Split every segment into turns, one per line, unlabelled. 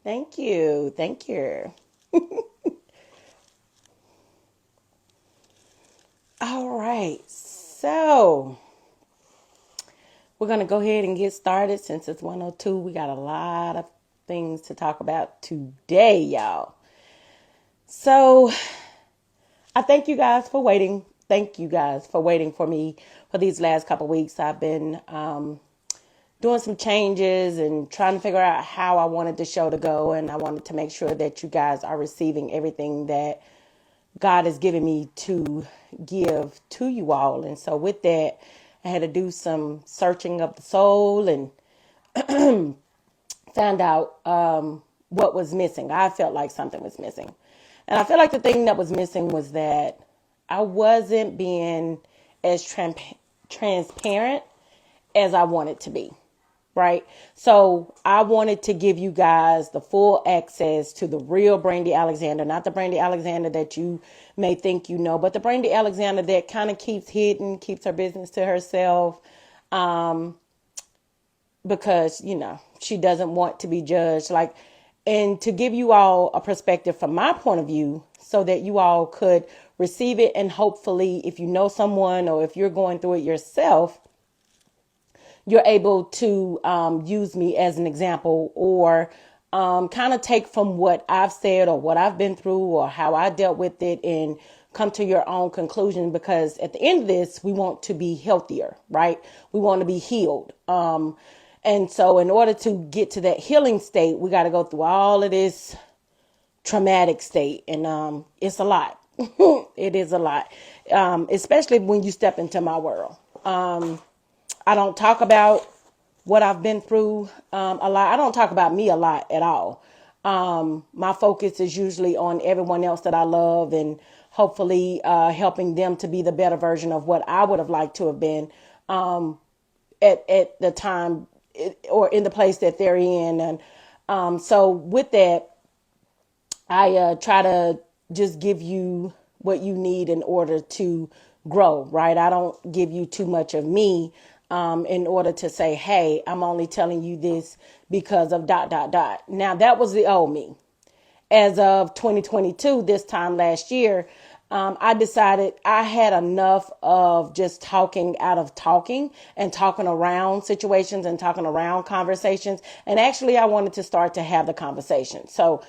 Thank you. Thank you. All right. So we're going to go ahead and get started since it's 102. We got a lot of things to talk about today, y'all. So I thank you guys for waiting. Thank you guys for waiting for me for these last couple of weeks. I've been doing some changes and trying to figure out how I wanted the show to go. And I wanted to make sure that you guys are receiving everything that God has given me to give to you all. And so with that, I had to do some searching of the soul and found out what was missing. I felt like something was missing. And I feel like the thing that was missing was that I wasn't being as transparent as I wanted to be. Right. So I wanted to give you guys the full access to the real Brandy Alexander, not the Brandy Alexander that you may think you know, but the Brandy Alexander that kind of keeps hidden, keeps her business to herself, because, she doesn't want to be judged. And to give you all a perspective from my point of view so that you all could receive it. And hopefully, if you know someone or if you're going through it yourself, you're able to use me as an example or kind of take from what I've said or what I've been through or how I dealt with it and come to your own conclusion. Because at the end of this, we want to be healthier, right? We want to be healed. And so in order to get to that healing state, we got to go through all of this traumatic state. And it's a lot. It is a lot, especially when you step into my world. I don't talk about what I've been through a lot. I don't talk about me a lot at all. My focus is usually on everyone else that I love and hopefully helping them to be the better version of what I would have liked to have been at the time or in the place that they're in. And so with that, I try to just give you what you need in order to grow, right? I don't give you too much of me in order to say, hey, I'm only telling you this because of ... Now, that was the old me. As of 2022, this time last year, I decided I had enough of just talking out of talking and talking around situations and talking around conversations. And actually, I wanted to start to have the conversation. So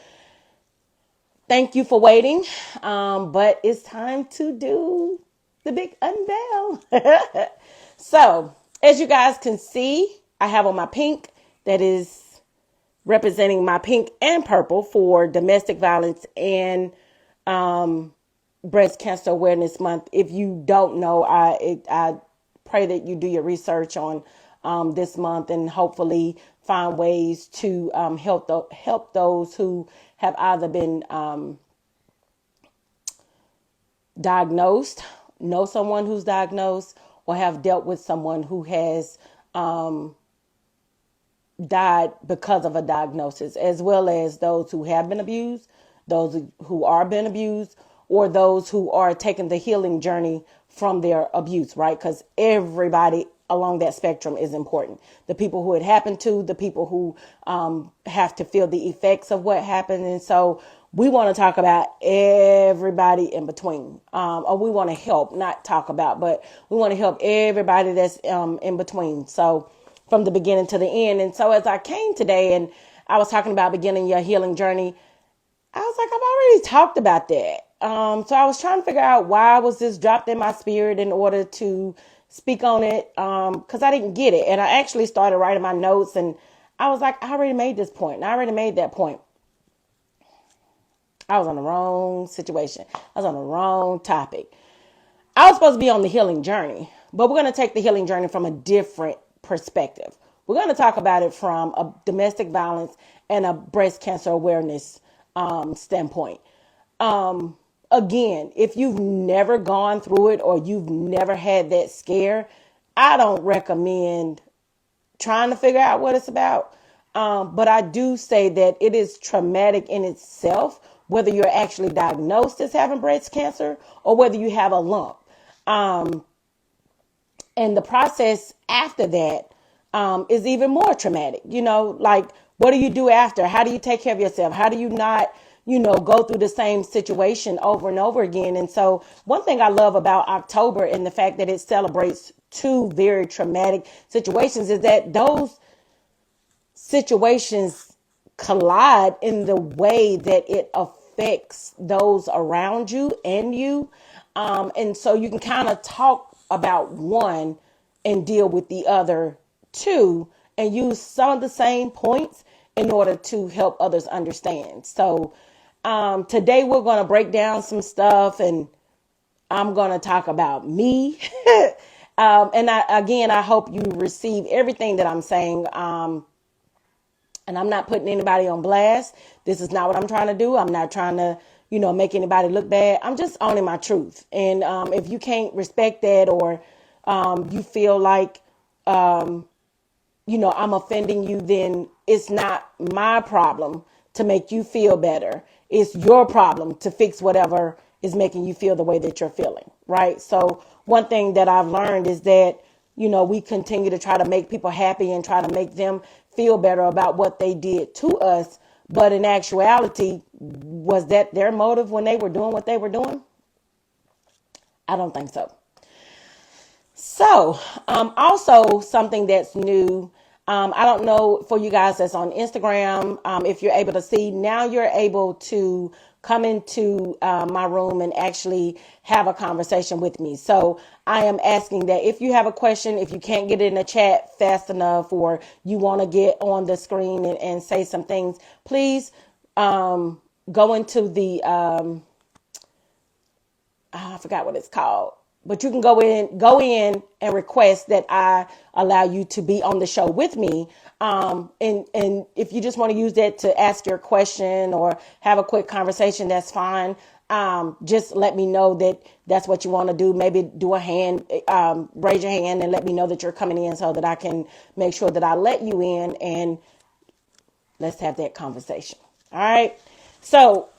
thank you for waiting. But it's time to do the big unveil. So as you guys can see, I have on my pink that is representing my pink and purple for domestic violence and breast cancer awareness month. If you don't know, I pray that you do your research on this month and hopefully find ways to help those who have either been diagnosed, know someone who's diagnosed, or have dealt with someone who has died because of a diagnosis, as well as those who have been abused, those who are been abused, or those who are taking the healing journey from their abuse, right? Because everybody along that spectrum is important. The people who it happened to, the people who have to feel the effects of what happened. And so we want to talk about everybody in between, or we want to help, not talk about, but we want to help everybody that's in between. So from the beginning to the end. And so as I came today and I was talking about beginning your healing journey, I was like, I've already talked about that. So I was trying to figure out why was this dropped in my spirit in order to speak on it, because I didn't get it. And I actually started writing my notes and I was like, I already made this point. And I already made that point. I was on the wrong situation. I was on the wrong topic. I was supposed to be on the healing journey, but we're going to take the healing journey from a different perspective. We're going to talk about it from a domestic violence and a breast cancer awareness standpoint. Again, if you've never gone through it or you've never had that scare, I don't recommend trying to figure out what it's about. But I do say that it is traumatic in itself, whether you're actually diagnosed as having breast cancer or whether you have a lump. And the process after that is even more traumatic. Like What do you do after? How do you take care of yourself? How do you not, go through the same situation over and over again? And so one thing I love about October and the fact that it celebrates two very traumatic situations is that those situations collide in the way that it affects those around you and you. And so you can kind of talk about one and deal with the other two and use some of the same points in order to help others understand. So today we're going to break down some stuff, and I'm going to talk about me. And I hope you receive everything that I'm saying. And I'm not putting anybody on blast. This is not what I'm trying to do. I'm not trying to, make anybody look bad. I'm just owning my truth. And if you can't respect that, or you feel like, I'm offending you, then it's not my problem to make you feel better. It's your problem to fix whatever is making you feel the way that you're feeling, right? So one thing that I've learned is that, we continue to try to make people happy and try to make them feel better about what they did to us. But in actuality, was that their motive when they were doing what they were doing? I don't think so. So, also something that's new. I don't know for you guys that's on Instagram, if you're able to see, now you're able to come into my room and actually have a conversation with me. So I am asking that if you have a question, if you can't get it in the chat fast enough, or you want to get on the screen and say some things, please go into the, I forgot what it's called. But you can go in and request that I allow you to be on the show with me. And if you just want to use that to ask your question or have a quick conversation, that's fine. Just let me know that that's what you want to do. Maybe do a hand, raise your hand and let me know that you're coming in so that I can make sure that I let you in, and let's have that conversation. All right. So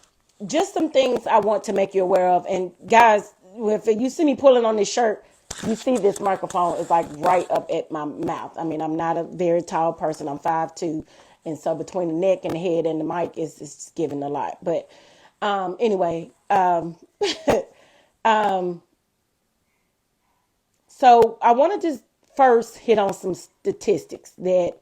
just some things I want to make you aware of. And guys, if you see me pulling on this shirt, you see this microphone is like right up at my mouth. I mean, I'm not a very tall person. I'm 5'2". And so between the neck and the head and the mic is giving a lot. But anyway, so I want to just first hit on some statistics that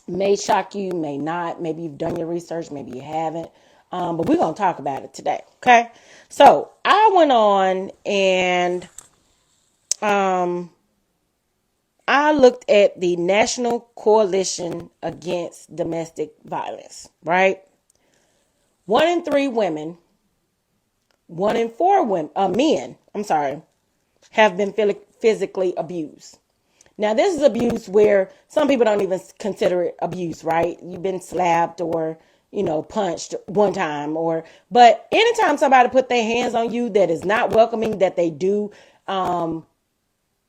may shock you, may not. Maybe you've done your research, maybe you haven't. But we're going to talk about it today. Okay. So I went on and I looked at the National Coalition Against Domestic Violence, right? 1 in 3 women, 1 in 4 men, have been physically abused. Now, this is abuse where some people don't even consider it abuse, right? You've been slapped or, punched one time, but anytime somebody put their hands on you that is not welcoming, that they do out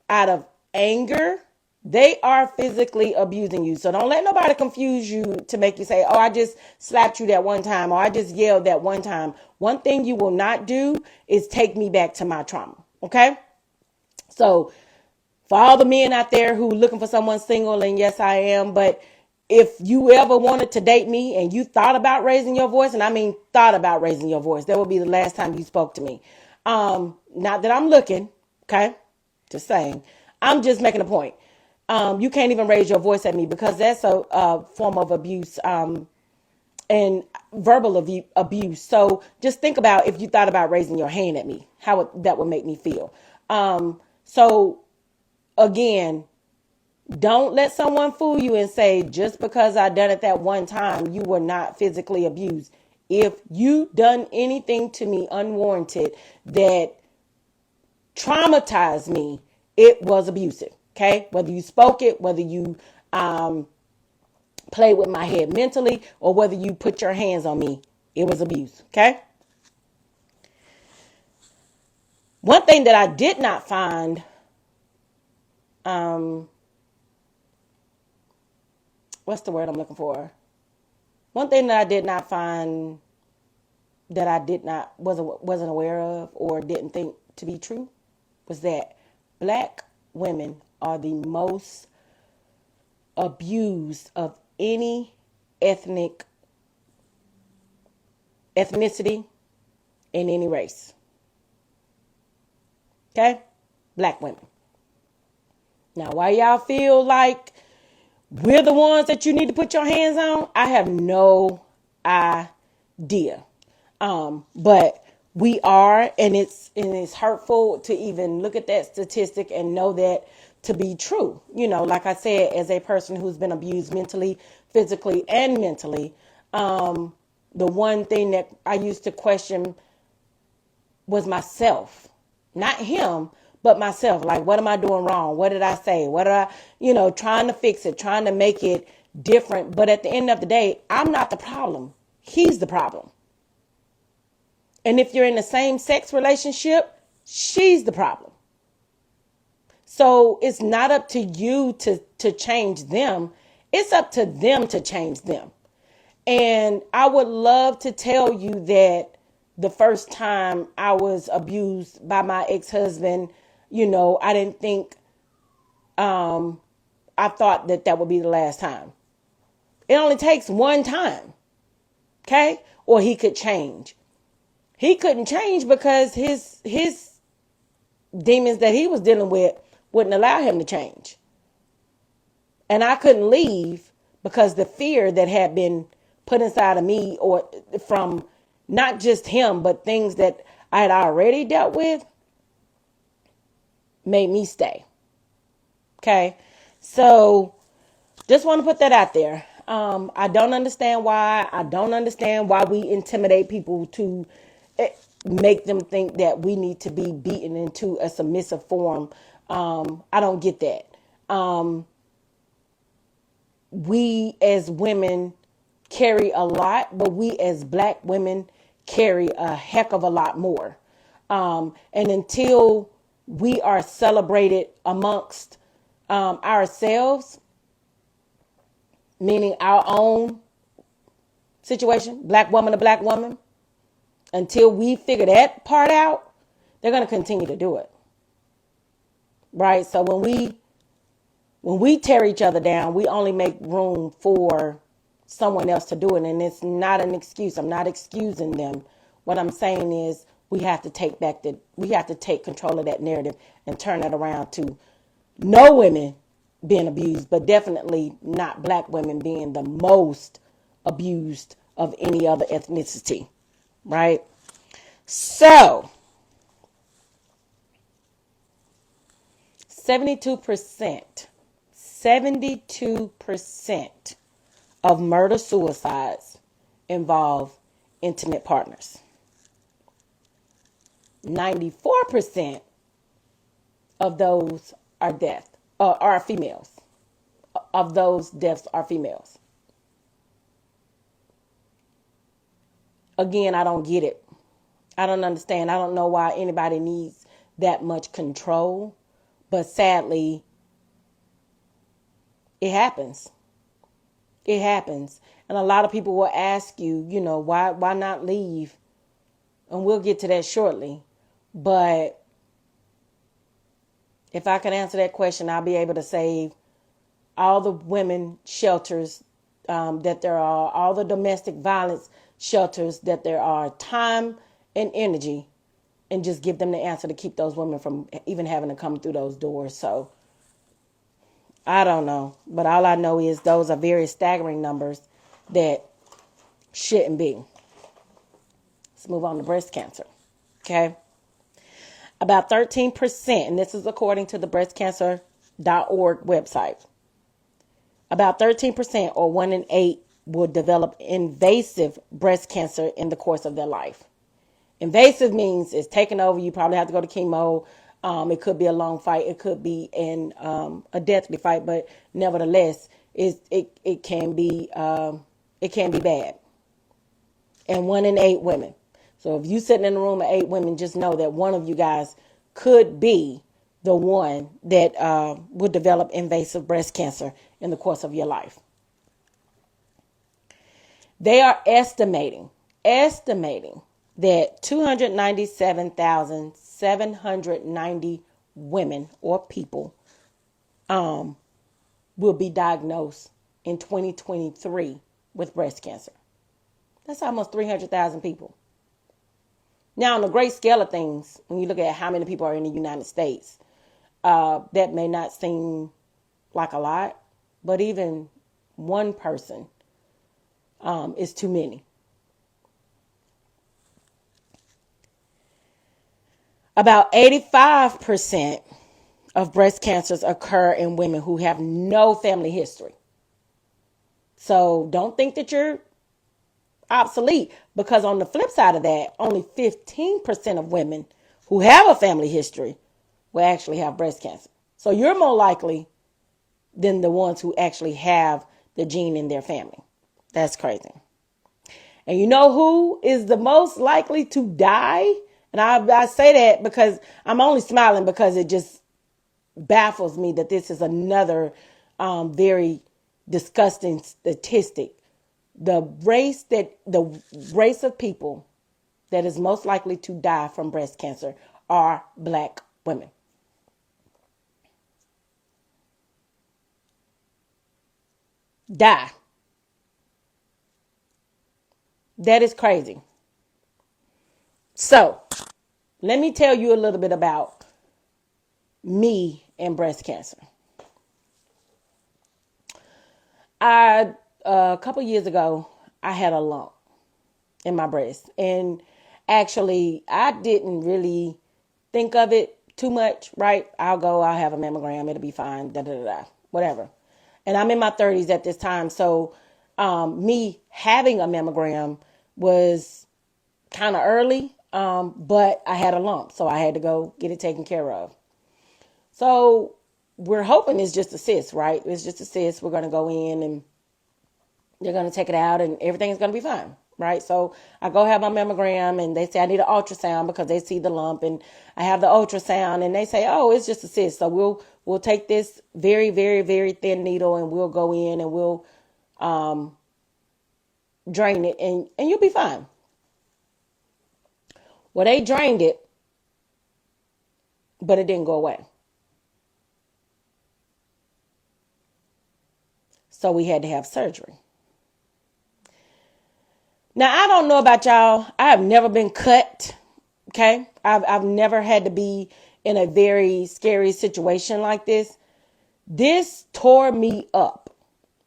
of anger, they are physically abusing you. So don't let nobody confuse you to make you say, oh, I just slapped you that one time, or I just yelled that one time. One thing you will not do is take me back to my trauma. Okay. So for all the men out there who looking for someone single, and yes, I am, but if you ever wanted to date me and you thought about raising your voice, and I mean thought about raising your voice, that would be the last time you spoke to me. Not that I'm looking, okay? Just saying. I'm just making a point. You can't even raise your voice at me, because that's a form of abuse and verbal abuse. So just think about if you thought about raising your hand at me, how that would make me feel. So again, don't let someone fool you and say, just because I done it that one time, you were not physically abused. If you done anything to me unwarranted that traumatized me, it was abusive. Okay. Whether you spoke it, whether you, played with my head mentally, or whether you put your hands on me, it was abuse. Okay. One thing that I did not find, what's the word I'm looking for? One thing that I did not find, that I wasn't aware of or didn't think to be true, was that Black women are the most abused of any ethnicity in any race. Okay? Black women. Now, why y'all feel like we're the ones that you need to put your hands on, I have no idea. But we are, and it's hurtful to even look at that statistic and know that to be true. You know, like I said, as a person who's been abused mentally, physically, and mentally, the one thing that I used to question was myself, not him, but myself. Like, what am I doing wrong? What did I say? What did I, trying to fix it, trying to make it different. But at the end of the day, I'm not the problem. He's the problem. And if you're in the same sex relationship, she's the problem. So it's not up to you to change them. It's up to them to change them. And I would love to tell you that the first time I was abused by my ex-husband, I didn't think, I thought that would be the last time. It only takes one time. Okay? Or he could change. He couldn't change because his demons that he was dealing with wouldn't allow him to change. And I couldn't leave because the fear that had been put inside of me, or from not just him, but things that I had already dealt with, made me stay. Okay. So just want to put that out there. I don't understand why. I don't understand why we intimidate people to make them think that we need to be beaten into a submissive form. I don't get that. We as women carry a lot, but we as black women carry a heck of a lot more. And until we are celebrated amongst ourselves, meaning our own situation, black woman to black woman, until we figure that part out, they're going to continue to do it. Right? So when we tear each other down, we only make room for someone else to do it. And it's not an excuse. I'm not excusing them. What I'm saying is we have to take control of that narrative and turn it around to no women being abused, but definitely not black women being the most abused of any other ethnicity. Right? So 72% of murder suicides involve intimate partners. 94% of those are females. Of those deaths are females. Again, I don't get it. I don't understand. I don't know why anybody needs that much control, but sadly, it happens. It happens. And a lot of people will ask you, why not leave? And we'll get to that shortly. But if I can answer that question, I'll be able to save all the women shelters that there are, all the domestic violence shelters that there are, time and energy, and just give them the answer to keep those women from even having to come through those doors. So I don't know. But all I know is those are very staggering numbers that shouldn't be. Let's move on to breast cancer. Okay. About 13%, and this is according to the breastcancer.org website, about 13% or 1 in 8 will develop invasive breast cancer in the course of their life. Invasive means it's taking over. You probably have to go to chemo. It could be a long fight. It could be a deathly fight, but nevertheless, it can be bad. And 1 in 8 women. So if you're sitting in a room of 8 women, just know that one of you guys could be the one that would develop invasive breast cancer in the course of your life. They are estimating that 297,790 women or people will be diagnosed in 2023 with breast cancer. That's almost 300,000 people. Now, on the great scale of things, when you look at how many people are in the United States, that may not seem like a lot, but even one person is too many. About 85% of breast cancers occur in women who have no family history. So don't think that you're obsolete, because on the flip side of that, only 15% of women who have a family history will actually have breast cancer. So you're more likely than the ones who actually have the gene in their family. That's crazy. And you know who is the most likely to die? And I say that because I'm only smiling because it just baffles me that this is another very disgusting statistic. The race of people that is most likely to die from breast cancer are Black women. Die. That is crazy. So, let me tell you a little bit about me and breast cancer. A couple years ago, I had a lump in my breast. And actually, I didn't really think of it too much, right? I'll have a mammogram, it'll be fine, whatever. And I'm in my 30s at this time. So me having a mammogram was kind of early, but I had a lump. So I had to go get it taken care of. So we're hoping it's just a cyst, right? It's just a cyst. We're going to go in and they're going to take it out and everything's going to be fine, right? So I go have my mammogram and they say I need an ultrasound because they see the lump, and I have the ultrasound and they say, oh, it's just a cyst. So we'll take this very, very, very thin needle and we'll go in and we'll drain it and you'll be fine. Well, they drained it, but it didn't go away. So we had to have surgery. Now, I don't know about y'all. I have never been cut. Okay. I've never had to be in a very scary situation like this. This tore me up,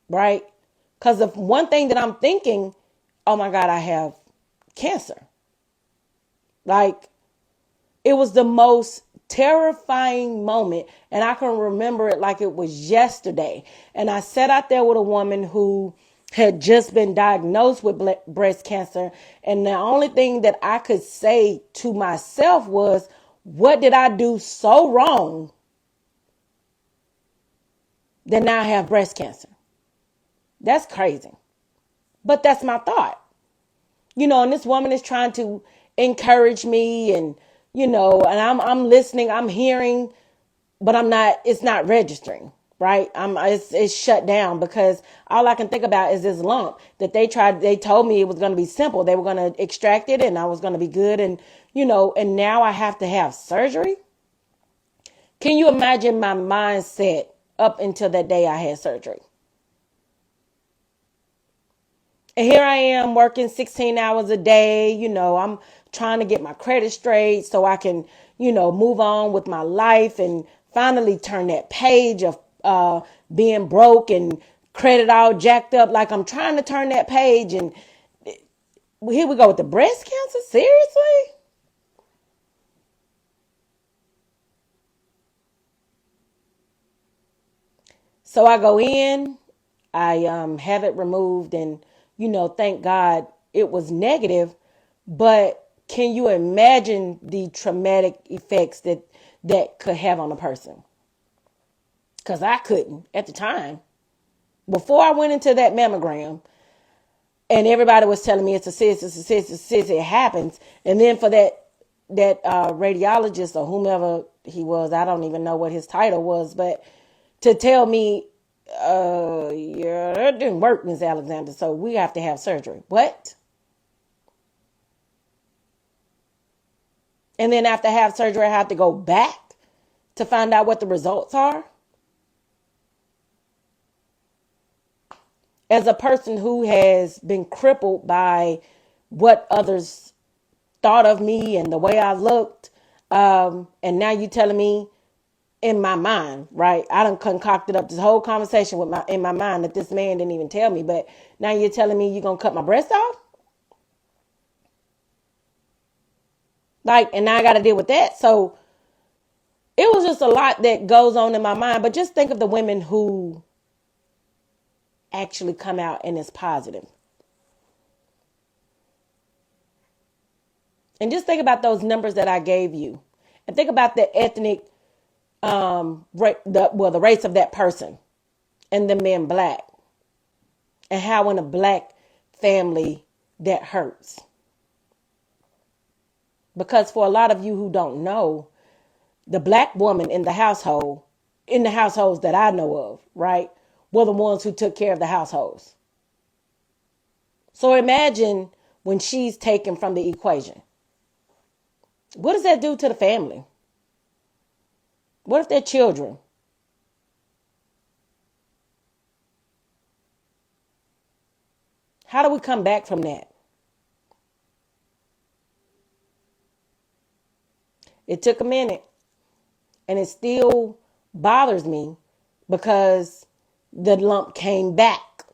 right? Because of one thing that I'm thinking, oh my God, I have cancer. Like, it was the most terrifying moment. And I can remember it like it was yesterday. And I sat out there with a woman who had just been diagnosed with breast cancer. And the only thing that I could say to myself was, what did I do so wrong that now I have breast cancer? That's crazy. But that's my thought. And this woman is trying to encourage me and, and I'm listening, I'm hearing, but it's not registering. Right. It's shut down because all I can think about is this lump that they told me it was going to be simple. They were going to extract it and I was going to be good. And, and now I have to have surgery. Can you imagine my mindset up until that day I had surgery? And here I am working 16 hours a day. I'm trying to get my credit straight so I can, move on with my life and finally turn that page of being broke and credit all jacked up. Like, I'm trying to turn that page, and here we go with the breast cancer. Seriously? So I go in, I have it removed, and thank God it was negative. But can you imagine the traumatic effects that could have on a person? Because I couldn't at the time. Before I went into that mammogram, and everybody was telling me it's a cyst, it's a cyst, it's a cyst, it happens. And then for that radiologist or whomever he was, I don't even know what his title was, but to tell me, yeah, that didn't work, Ms. Alexander, so we have to have surgery. What? And then after I have surgery, I have to go back to find out what the results are? as a person who has been crippled by what others thought of me and the way I looked, and now you telling me in my mind, right? I done concocted up this whole conversation in my mind that this man didn't even tell me, but now you're telling me you're gonna cut my breast off? Like, and now I gotta deal with that. So it was just a lot that goes on in my mind. But just think of the women who actually come out and is positive. And just think about those numbers that I gave you. And think about the ethnic the race of that person and them being black. And how in a black family that hurts. Because for a lot of you who don't know, the black woman in the households that I know of, right, were the ones who took care of the households. So imagine when she's taken from the equation. What does that do to the family? What if they're children? How do we come back from that? It took a minute, and it still bothers me because the lump came back,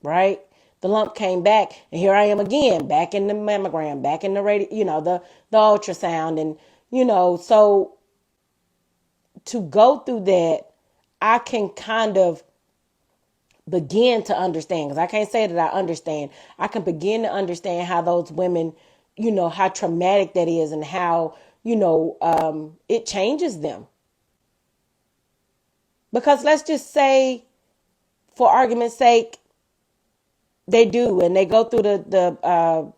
right? The lump came back, and here I am again, back in the mammogram, back in the radio, the ultrasound, and so to go through that, I can kind of begin to understand, because I can't say that I understand. I can begin to understand how those women, how traumatic that is, and how, it changes them. Because let's just say, for argument's sake, they do, and they go through the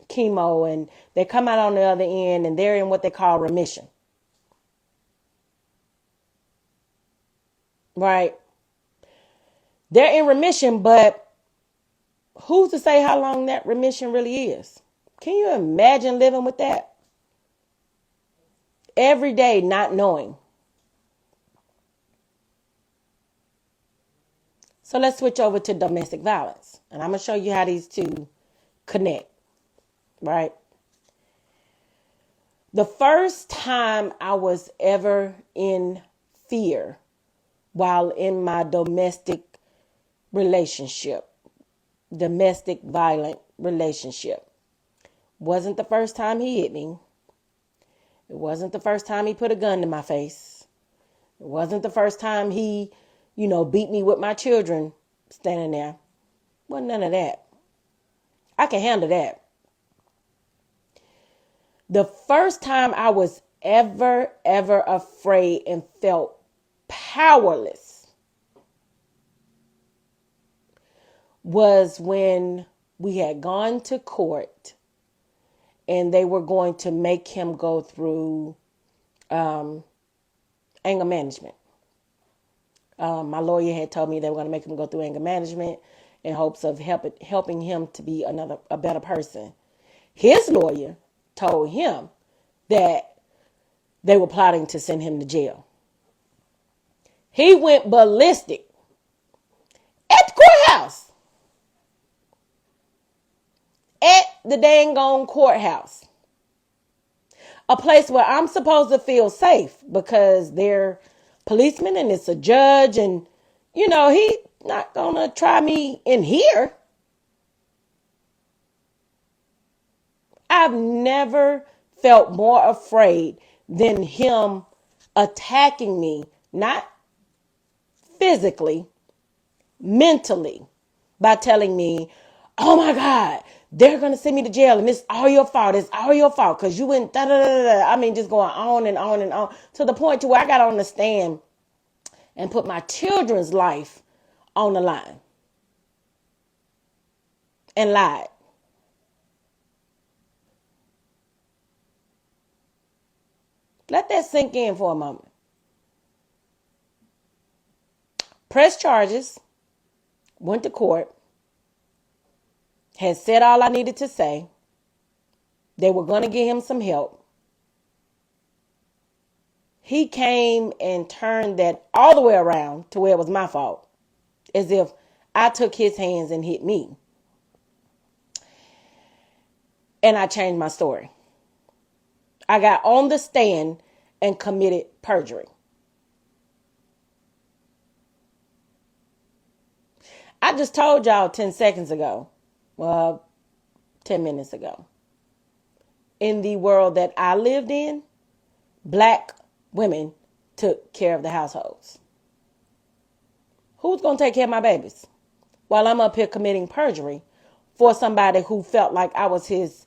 chemo, and they come out on the other end, and they're in what they call remission. Right? They're in remission, but who's to say how long that remission really is? Can you imagine living with that? Every day not knowing. So let's switch over to domestic violence. And I'm going to show you how these two connect. Right? The first time I was ever in fear while in my domestic violent relationship, wasn't the first time he hit me. It wasn't the first time he put a gun to my face. It wasn't the first time he, beat me with my children standing there. Wasn't none of that. I can handle that. The first time I was ever afraid and felt powerless was when we had gone to court and they were going to make him go through anger management. My lawyer had told me they were going to make him go through anger management in hopes of helping him to be a better person. His lawyer told him that they were plotting to send him to jail. He went ballistic at the courthouse. At the dang on courthouse. A place where I'm supposed to feel safe because they're policemen and it's a judge and, he's not going to try me in here. I've never felt more afraid than him attacking me, not physically, mentally, by telling me, oh my God, they're going to send me to jail and it's all your fault. It's all your fault because you went da da da da. I mean, just going on and on and on to the point to where I got on the stand and put my children's life on the line and lied. Let that sink in for a moment. Press charges, went to court, had said all I needed to say. They were going to give him some help. He came and turned that all the way around to where it was my fault, as if I took his hands and hit me. And I changed my story. I got on the stand and committed perjury. I just told y'all 10 seconds ago, 10 minutes ago. In the world that I lived in, black women took care of the households. Who's going to take care of my babies while I'm up here committing perjury for somebody who felt like I was his,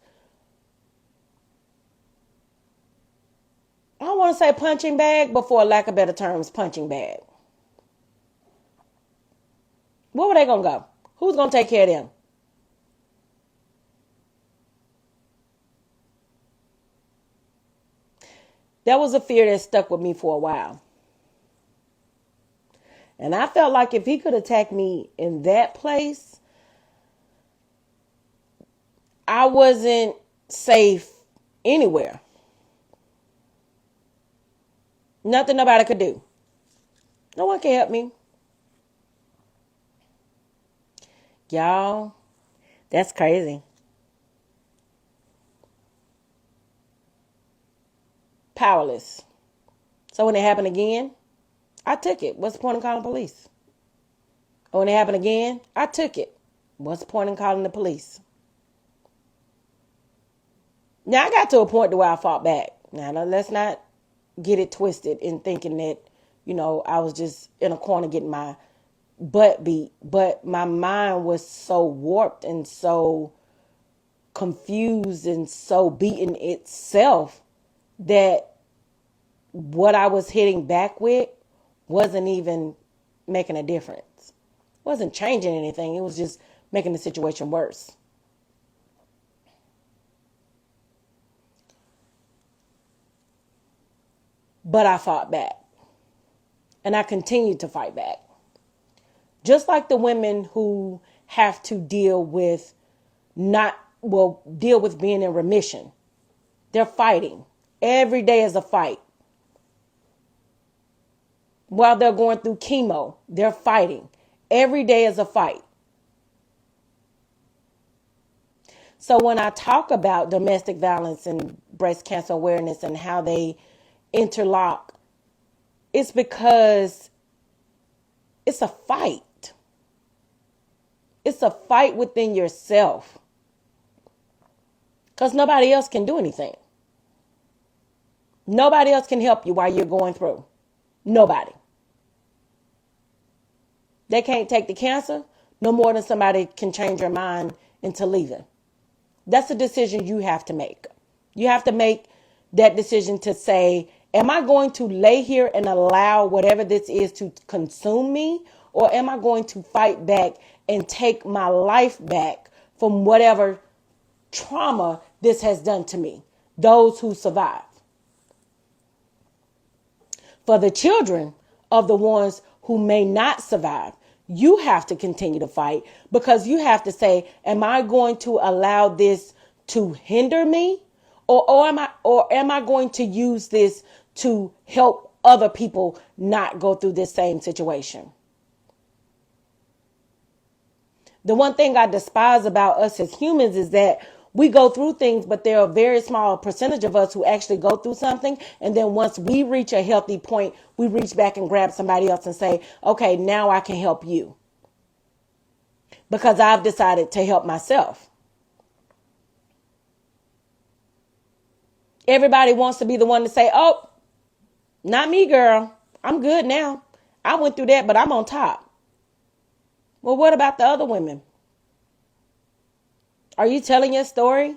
I don't want to say punching bag, but for lack of better terms, punching bag. Where were they going to go? Who's going to take care of them? That was a fear that stuck with me for a while. And I felt like if he could attack me in that place, I wasn't safe anywhere. Nothing nobody could do. No one can help me. Y'all, that's crazy. Powerless. So when it happened again, I took it. What's the point in calling police? When it happened again, I took it. What's the point in calling the police? Now I got to a point to where I fought back. Now let's not get it twisted in thinking that, I was just in a corner getting my butt beat. But my mind was so warped and so confused and so beaten itself that what I was hitting back with wasn't even making a difference. Wasn't changing anything. It was just making the situation worse. But I fought back. And I continued to fight back. Just like the women who have to deal with deal with being in remission. They're fighting. Every day is a fight. While they're going through chemo, they're fighting. Every day is a fight. So when I talk about domestic violence and breast cancer awareness and how they interlock, it's because it's a fight. It's a fight within yourself. Because nobody else can do anything. Nobody else can help you while you're going through. Nobody. They can't take the cancer no more than somebody can change your mind into leaving. That's a decision you have to make. You have to make that decision to say, am I going to lay here and allow whatever this is to consume me? Or am I going to fight back and take my life back from whatever trauma this has done to me? Those who survive. For the children of the ones who may not survive, you have to continue to fight, because you have to say, am I going to allow this to hinder me? Or am I going to use this to help other people not go through this same situation? The one thing I despise about us as humans is that we go through things, but there are a very small percentage of us who actually go through something. And then once we reach a healthy point, we reach back and grab somebody else and say, okay, now I can help you. Because I've decided to help myself. Everybody wants to be the one to say, oh, not me, girl. I'm good now. I went through that, but I'm on top. Well, what about the other women? Are you telling your story?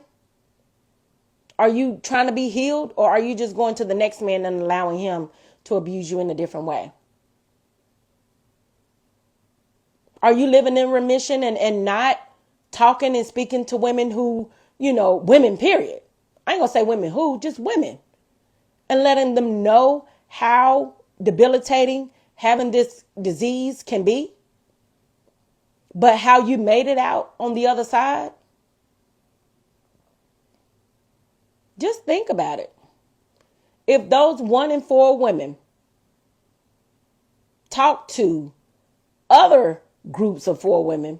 Are you trying to be healed, or are you just going to the next man and allowing him to abuse you in a different way? Are you living in remission and not talking and speaking to women who, women, period. I ain't gonna say women who, just women. And letting them know how debilitating having this disease can be, but how you made it out on the other side. Just think about it. If those 1 in 4 women talk to other groups of 4 women,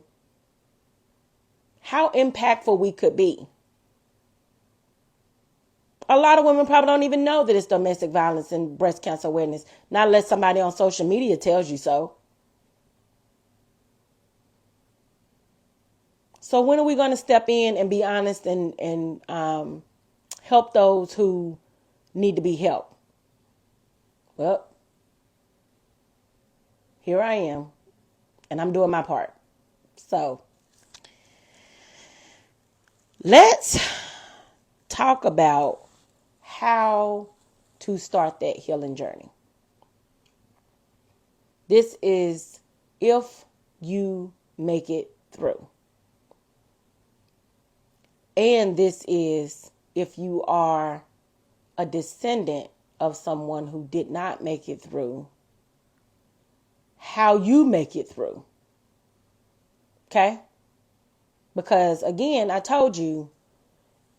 how impactful we could be. A lot of women probably don't even know that it's domestic violence and breast cancer awareness, not unless somebody on social media tells you so. So when are we going to step in and be honest and help those who need to be helped? Well, here I am, and I'm doing my part. So let's talk about how to start that healing journey. This is if you make it through. And this is if you are a descendant of someone who did not make it through, how you make it through. Okay? Because again, I told you,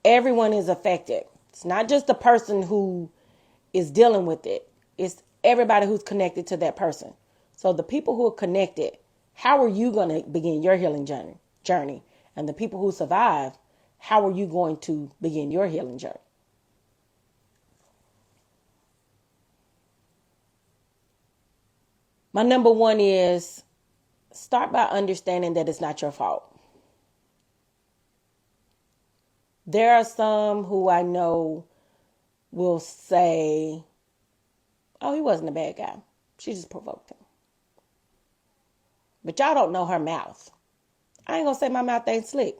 everyone is affected. It's not just the person who is dealing with it. It's everybody who's connected to that person. So the people who are connected, how are you going to begin your healing journey? And the people who survive, how are you going to begin your healing journey? My number one is start by understanding that it's not your fault. There are some who I know will say, oh, he wasn't a bad guy. She just provoked him. But y'all don't know her mouth. I ain't gonna say my mouth ain't slick.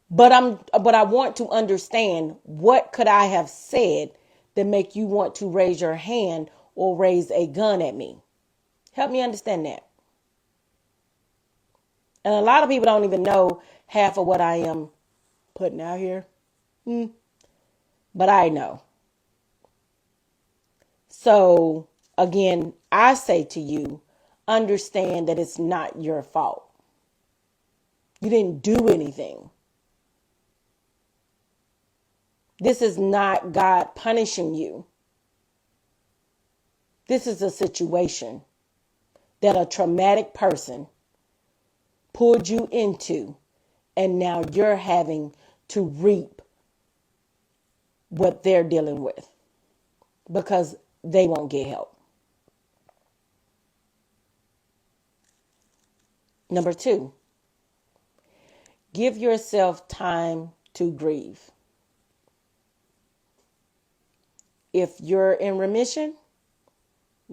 But I want to understand, what could I have said that make you want to raise your hand or raise a gun at me? Help me understand that. And a lot of people don't even know half of what I am putting out here. But I know. So again, I say to you, understand that it's not your fault. You didn't do anything. This is not God punishing you. This is a situation that a traumatic person pulled you into, and now you're having to reap what they're dealing with because they won't get help. Number 2, give yourself time to grieve. If you're in remission,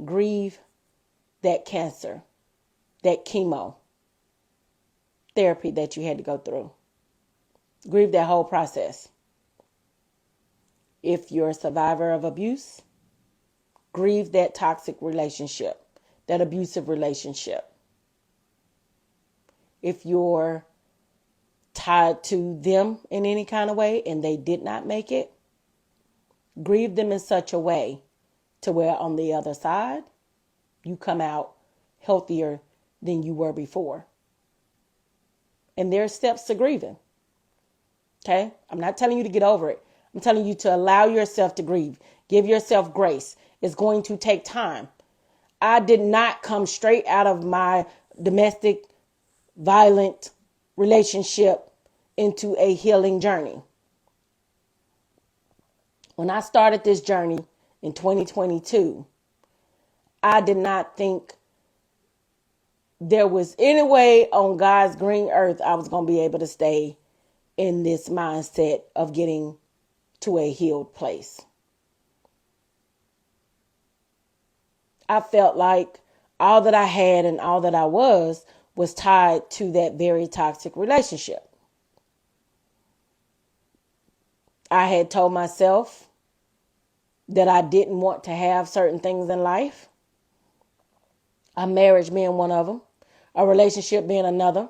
grieve that cancer, that chemo therapy that you had to go through. Grieve that whole process. If you're a survivor of abuse, grieve that toxic relationship, that abusive relationship. If you're tied to them in any kind of way and they did not make it, grieve them in such a way to where on the other side, you come out healthier than you were before. And there are steps to grieving. Okay? I'm not telling you to get over it. I'm telling you to allow yourself to grieve. Give yourself grace. It's going to take time. I did not come straight out of my domestic violent relationship into a healing journey. When I started this journey in 2022, I did not think there was any way on God's green earth I was going to be able to stay in this mindset of getting to a healed place. I felt like all that I had and all that I was tied to that very toxic relationship. I had told myself that I didn't want to have certain things in life. A marriage being one of them. A relationship being another.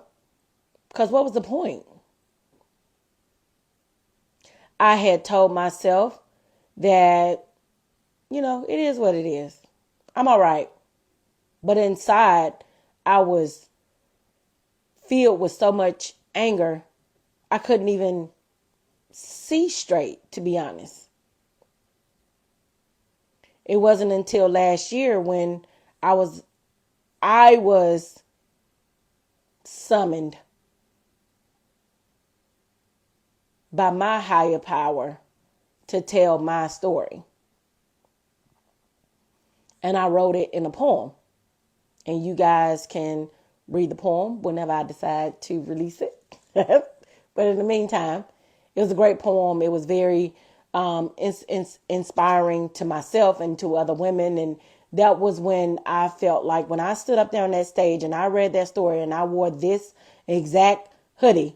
Because what was the point? I had told myself that, it is what it is. I'm all right. But inside, I was filled with so much anger, I couldn't even see straight, to be honest. It wasn't until last year when I was I was summoned by my higher power to tell my story. And I wrote it in a poem. And you guys can read the poem whenever I decide to release it. But in the meantime, it was a great poem. It was very inspiring to myself and to other women. And that was when I felt like when I stood up there on that stage and I read that story and I wore this exact hoodie,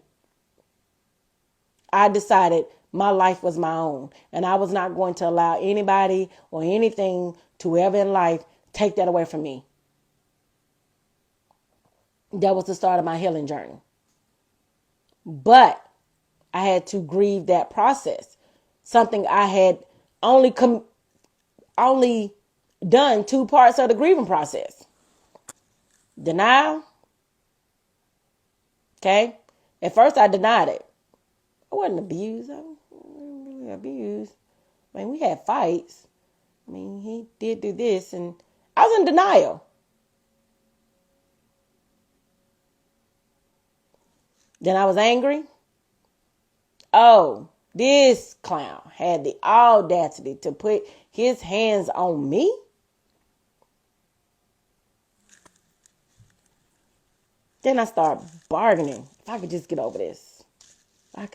I decided my life was my own. And I was not going to allow anybody or anything to ever in life take that away from me. That was the start of my healing journey. But I had to grieve that process. Something I had only done 2 parts of the grieving process. Denial. Okay. At first I denied it. I wasn't abused. I wasn't really abused. I mean, we had fights. I mean, he did do this and I was in denial. Then I was angry. Oh, this clown had the audacity to put his hands on me. Then I start bargaining. If I could just get over this. I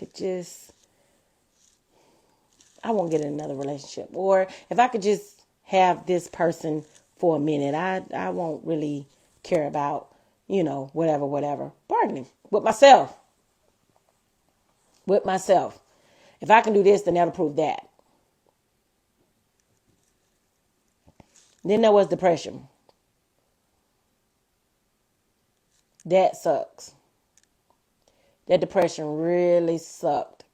won't get in another relationship. Or if I could just have this person for a minute, I won't really care about, whatever. Bargaining with myself. If I can do this, then that'll prove that. Then there was depression. That sucks. That depression really sucked.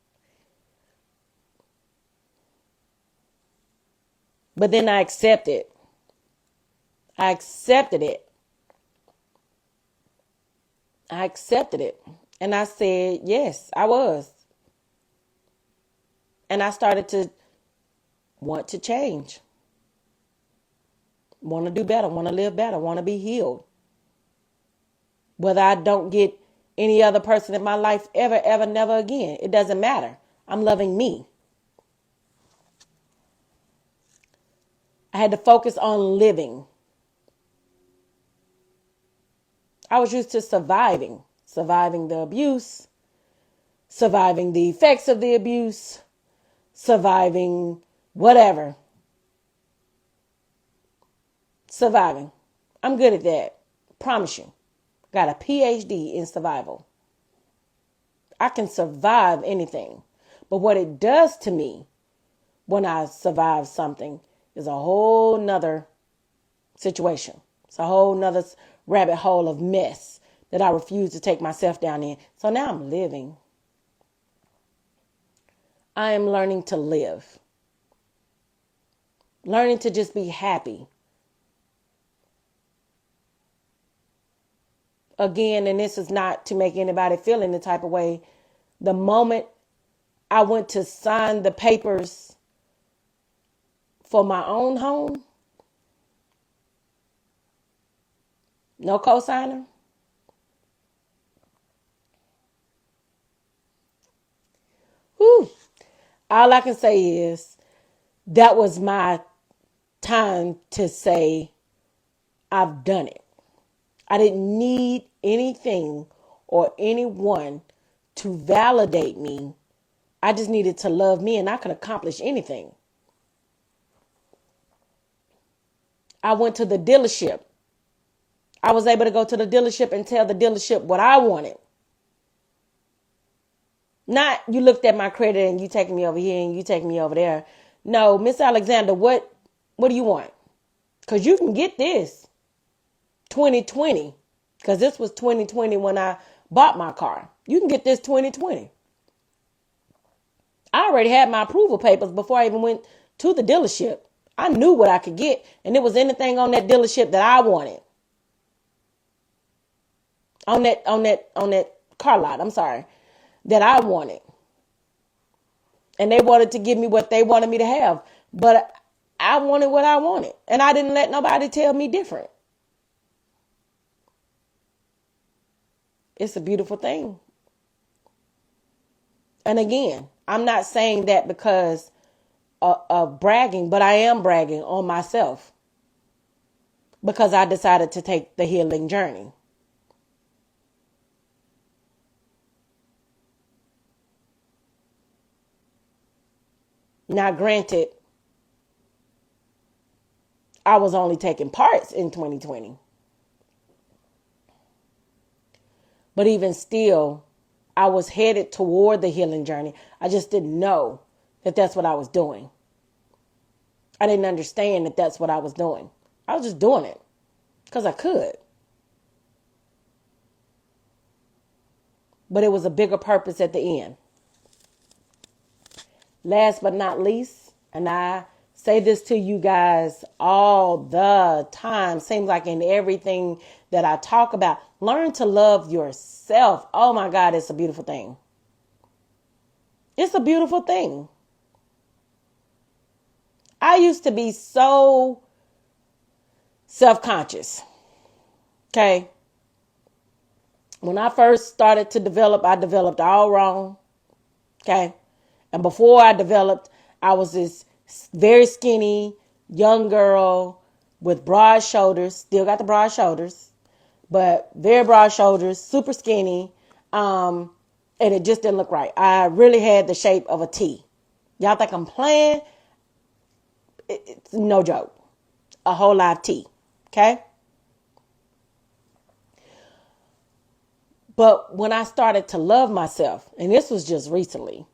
But then I accepted it. I accepted it. And I said, yes, I was. And I started to want to change. Want to do better. Want to live better. Want to be healed. Whether I don't get any other person in my life ever, never again. It doesn't matter. I'm loving me. I had to focus on living. I was used to surviving the abuse, surviving the effects of the abuse, surviving whatever. Surviving. I'm good at that. Promise you. Got a PhD in survival. I can survive anything. But what it does to me when I survive something is a whole nother situation. It's a whole nother rabbit hole of mess that I refuse to take myself down in. So now I'm living. I am learning to live. Learning to just be happy. Again, and this is not to make anybody feel any type of way. The moment I went to sign the papers for my own home, no cosigner. Whew. All I can say is that was my time to say I've done it. I didn't need anything or anyone to validate me. I just needed to love me and I could accomplish anything. I went to the dealership. I was able to go to the dealership and tell the dealership what I wanted. Not you looked at my credit and you taking me over here and you taking me over there. No, Miss Alexander, what do you want? Because you can get this 2020. Because this was 2020 when I bought my car. You can get this 2020. I already had my approval papers before I even went to the dealership. I knew what I could get. And it was anything on that dealership that I wanted. On that car lot, I'm sorry, that I wanted. And they wanted to give me what they wanted me to have. But I wanted what I wanted. And I didn't let nobody tell me different. It's a beautiful thing. And again, I'm not saying that because of bragging, but I am bragging on myself because I decided to take the healing journey. Now, granted, I was only taking parts in 2020. But even still, I was headed toward the healing journey. I just didn't know that that's what I was doing. I didn't understand that that's what I was doing. I was just doing it because I could. But it was a bigger purpose at the end. Last but not least, and I say this to you guys all the time, seems like in everything that I talk about, learn to love yourself. Oh my God, it's a beautiful thing. It's a beautiful thing. I used to be so self-conscious. Okay. When I first started to develop, I developed all wrong. Okay. And before I developed, I was this very skinny young girl with broad shoulders, still got the broad shoulders, but very broad shoulders, super skinny. And it just didn't look right. I really had the shape of a T. Y'all think I'm playing? It's no joke. A whole live T. Okay. But when I started to love myself, and this was just recently,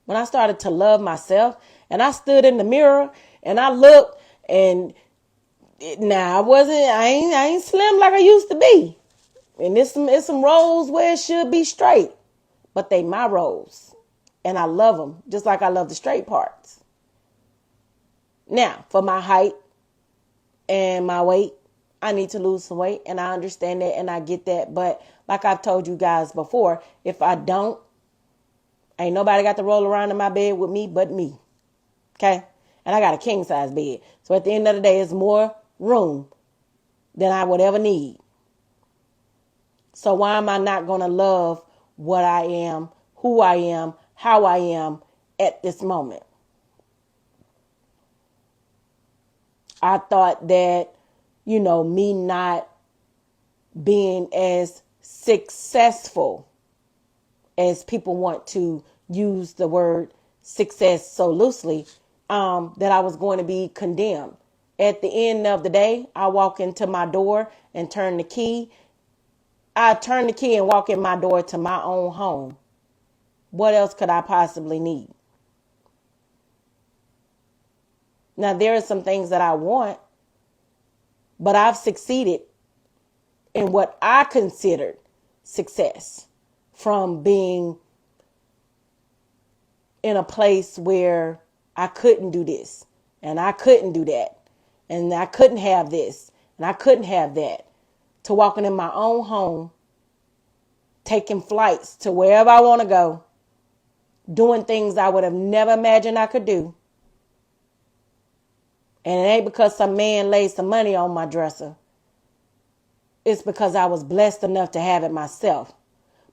when I started to love myself and I stood in the mirror and I looked and I ain't slim like I used to be. And it's some rolls where it should be straight, but they my rolls and I love them just like I love the straight parts. Now, for my height and my weight, I need to lose some weight and I understand that and I get that. But like I've told you guys before, if I don't, ain't nobody got to roll around in my bed with me but me. Okay? And I got a king size bed. So at the end of the day, it's more room than I would ever need. So why am I not going to love what I am, who I am, how I am at this moment? I thought that, me not being as successful as people want to use the word success so loosely, that I was going to be condemned. At the end of the day, I walk into my door and turn the key. I turn the key and walk in my door to my own home. What else could I possibly need? Now, there are some things that I want, but I've succeeded in what I considered success from being in a place where I couldn't do this and I couldn't do that and I couldn't have this and I couldn't have that, to walking in my own home, taking flights to wherever I want to go, doing things I would have never imagined I could do. And it ain't because some man laid some money on my dresser. It's because I was blessed enough to have it myself.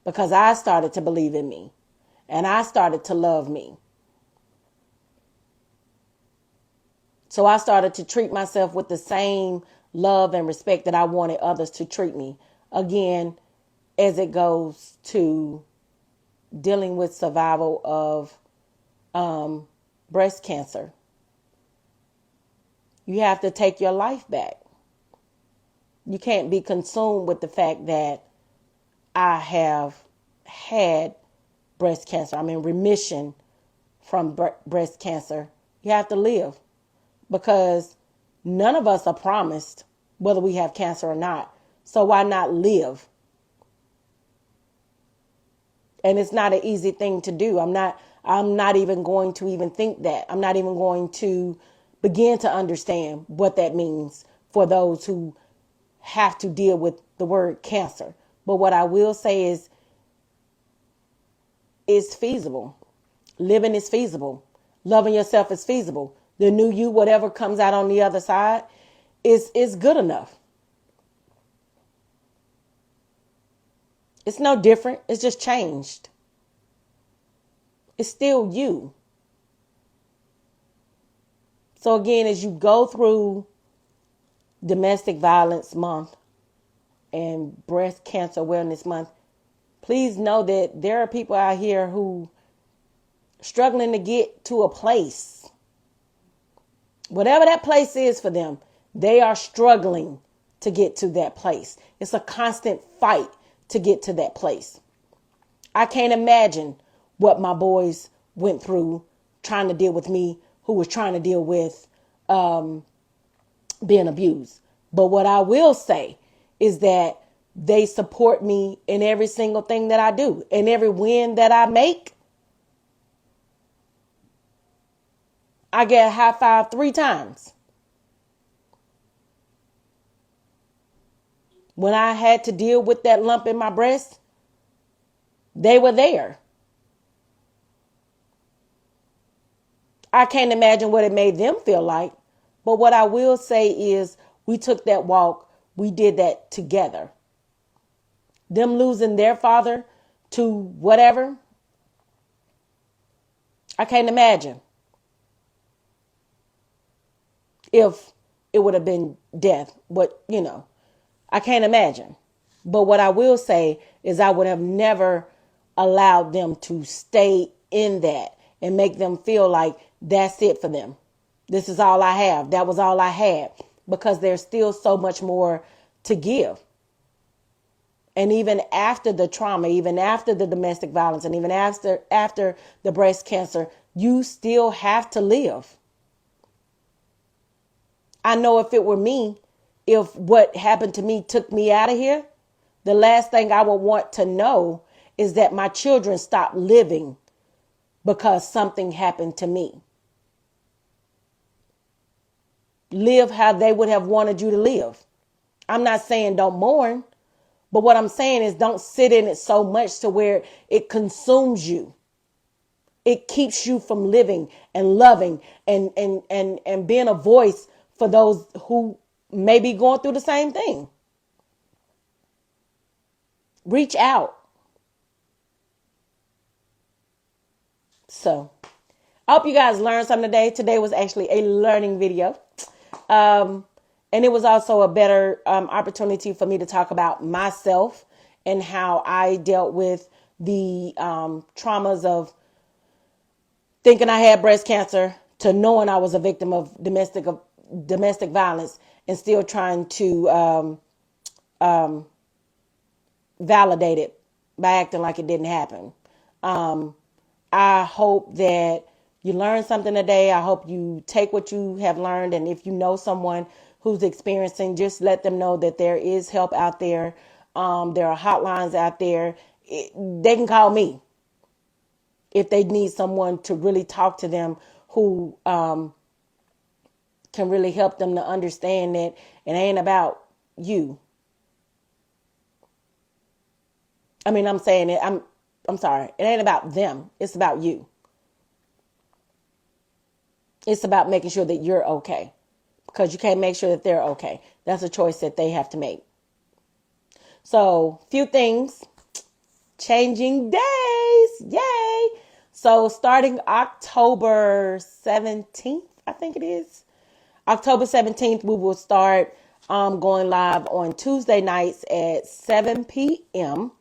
Because I started to believe in me. And I started to love me. So I started to treat myself with the same love and respect that I wanted others to treat me. Again, as it goes to dealing with survival of breast cancer. You have to take your life back. You can't be consumed with the fact that I have had breast cancer. I'm in remission from breast cancer. You have to live, because none of us are promised whether we have cancer or not. So why not live? And it's not an easy thing to do. I'm not even going to even think that. I'm not even going to begin to understand what that means for those who have to deal with the word cancer. But what I will say is, it's feasible. Living is feasible. Loving yourself is feasible. The new you, whatever comes out on the other side, is good enough. It's no different. It's just changed. It's still you. So again, as you go through Domestic Violence Month and Breast Cancer Awareness Month, please know that there are people out here who are struggling to get to a place. Whatever that place is for them, they are struggling to get to that place. It's a constant fight to get to that place. I can't imagine what my boys went through trying to deal with me, who was trying to deal with being abused. But what I will say is that they support me in every single thing that I do. And every win that I make, I get a high five 3 times. When I had to deal with that lump in my breast, they were there. I can't imagine what it made them feel like. But what I will say is we took that walk. We did that together. Them losing their father to whatever, I can't imagine if it would have been death. But, I can't imagine. But what I will say is I would have never allowed them to stay in that and make them feel like that's it for them. This is all I have. That was all I had, because there's still so much more to give. And even after the trauma, even after the domestic violence, and even after the breast cancer, you still have to live. I know if it were me, if what happened to me took me out of here, the last thing I would want to know is that my children stopped living because something happened to me. Live how they would have wanted you to live. I'm not saying don't mourn, but what I'm saying is don't sit in it so much to where it consumes you. It keeps you from living and loving and being a voice for those who may be going through the same thing. Reach out. So I hope you guys learned something today. Today was actually a learning video. And it was also a better opportunity for me to talk about myself and how I dealt with the traumas of thinking I had breast cancer to knowing I was a victim of domestic violence and still trying to validate it by acting like it didn't happen. I hope that you learned something today. I hope you take what you have learned. And if you know someone who's experiencing, just let them know that there is help out there. There are hotlines out there. They can call me if they need someone to really talk to them who can really help them to understand that it ain't about you. I mean, I'm saying it. I'm sorry. It ain't about them. It's about you. It's about making sure that you're okay, because you can't make sure that they're okay. That's a choice that they have to make. So, few things. Changing days. Yay. So, starting October 17th, I think it is. October 17th, we will start going live on Tuesday nights at 7 p.m.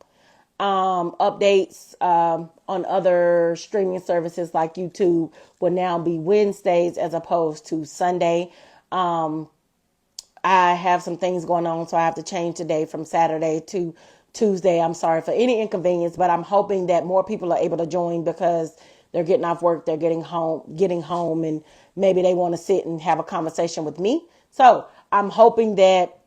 Updates on other streaming services like YouTube will now be Wednesdays as opposed to Sunday. I have some things going on, so I have to change today from Saturday to Tuesday. I'm sorry for any inconvenience, but I'm hoping that more people are able to join because they're getting off work, they're getting home, and maybe they want to sit and have a conversation with me. So I'm hoping that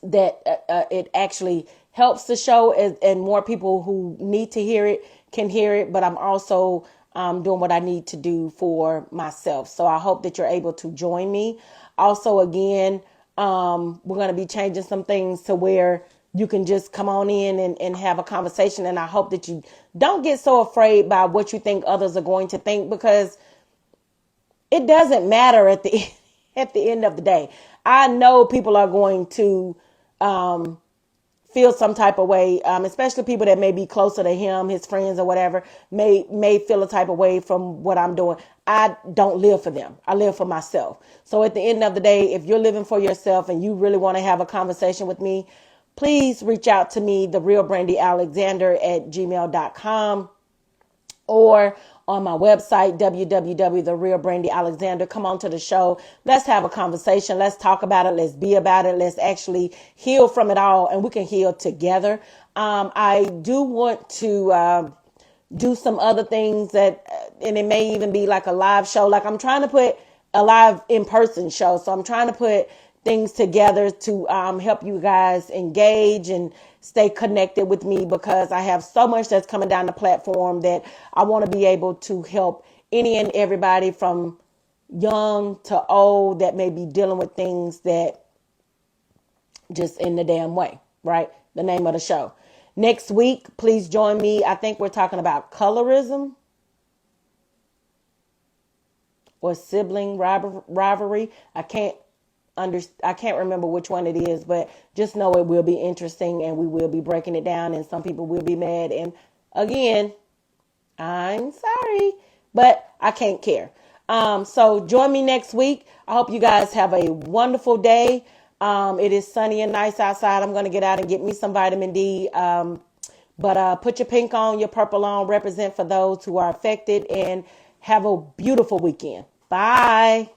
it actually helps the show and more people who need to hear it can hear it. But I'm also doing what I need to do for myself. So I hope that you're able to join me. Also, again, we're going to be changing some things to where you can just come on in and have a conversation. And I hope that you don't get so afraid by what you think others are going to think, because it doesn't matter at the end of the day. I know people are going to feel some type of way, especially people that may be closer to him, his friends or whatever, may feel a type of way from what I'm doing. I don't live for them. I live for myself. So at the end of the day, if you're living for yourself and you really want to have a conversation with me, please reach out to me, the real Brandy Alexander at gmail.com, or on my website, www.therealbrandyalexander. Come on to the show. Let's have a conversation. Let's talk about it. Let's be about it. Let's actually heal from it all, and we can heal together. I do want to do some other things and it may even be like a live show. Like I'm trying to put a live in-person show. So I'm trying to put things together to help you guys engage and stay connected with me, because I have so much that's coming down the platform that I want to be able to help any and everybody from young to old that may be dealing with things that just in the damn way, right? The name of the show. Next week, please join me. I think we're talking about colorism or sibling rivalry. I can't remember which one it is, but just know it will be interesting and we will be breaking it down, and some people will be mad. And again, I'm sorry, but I can't care. So join me next week. I hope you guys have a wonderful day. It is sunny and nice outside. I'm going to get out and get me some vitamin D. But put your pink on, your purple on, represent for those who are affected, and have a beautiful weekend. Bye.